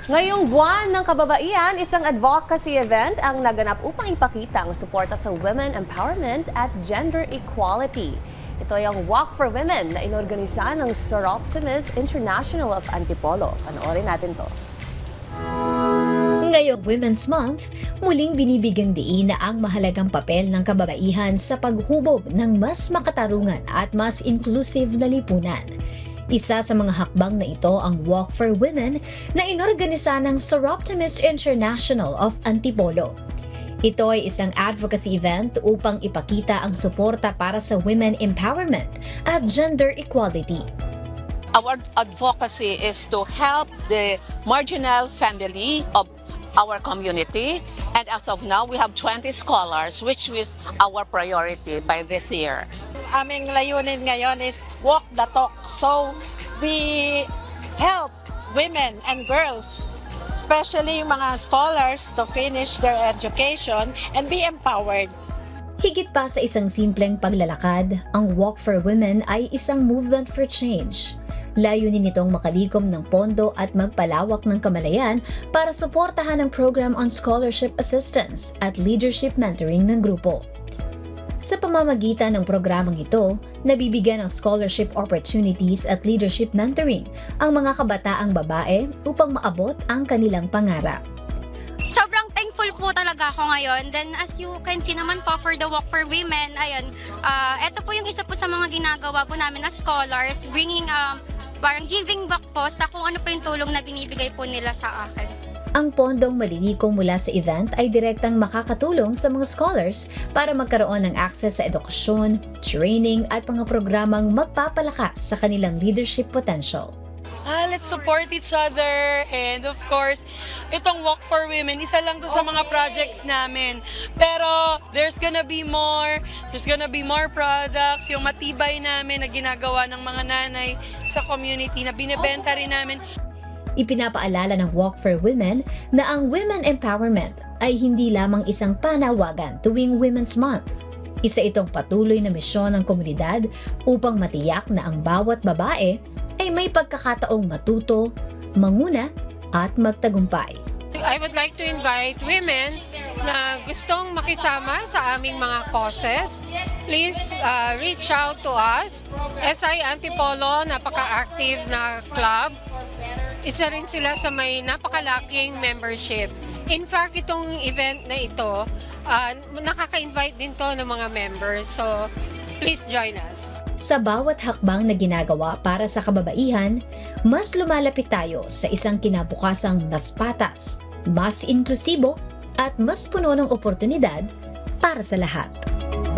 Ngayong buwan ng kababaihan, isang advocacy event ang naganap upang ipakita ang suporta sa women empowerment at gender equality. Ito ay ang Walk for Women na inorganisa ng Sir Optimus International of Antipolo. Panoorin natin to. Ngayong Women's Month, muling binibigyang diin na ang mahalagang papel ng kababaihan sa paghubog ng mas makatarungan at mas inclusive na lipunan. Isa sa mga hakbang na ito ang Walk for Women na inorganisa ng Sir Optimus International of Antipolo. Ito ay isang advocacy event upang ipakita ang suporta para sa women empowerment at gender equality. Our advocacy is to help the marginal family of our community, and as of now, we have 20 scholars, which is our priority by this year. Aming layunin ngayon is walk the talk. So, we help women and girls, especially yung mga scholars, to finish their education and be empowered. Higit pa sa isang simpleng paglalakad, ang Walk for Women ay isang movement for change. Layunin nitong makalikom ng pondo at magpalawak ng kamalayan para suportahan ang program on scholarship assistance at leadership mentoring ng grupo. Sa pamamagitan ng programang ito, nabibigyan ng scholarship opportunities at leadership mentoring ang mga kabataang babae upang maabot ang kanilang pangarap. Sobrang thankful po talaga ako ngayon. Then as you can see naman po for the Walk for Women, ayun, ito po yung isa po sa mga ginagawa po namin as scholars, bringing parang giving back po sa kung ano po yung tulong na binibigay po nila sa akin. Ang pondong malilikong mula sa event ay direktang makakatulong sa mga scholars para magkaroon ng access sa edukasyon, training at mga programang magpapalakas sa kanilang leadership potential. Let's support each other, and of course, itong Walk for Women, isa lang to sa mga projects namin. Pero there's gonna be more products, yung matibay namin na ginagawa ng mga nanay sa community na binebenta rin namin. Ipinapaalala ng Walk for Women na ang women empowerment ay hindi lamang isang panawagan tuwing Women's Month. Isa itong patuloy na misyon ng komunidad upang matiyak na ang bawat babae ay may pagkakataong matuto, manguna at magtagumpay. I would like to invite women na gustong makisama sa aming mga causes. Please reach out to us. SI Antipolo, napaka-active na club. Isa rin sila sa may napakalaking membership. In fact, itong event na ito, nakaka-invite din to ng mga members. So, please join us. Sa bawat hakbang na ginagawa para sa kababaihan, mas lumalapit tayo sa isang kinabukasang mas patas, mas inklusibo at mas puno ng oportunidad para sa lahat.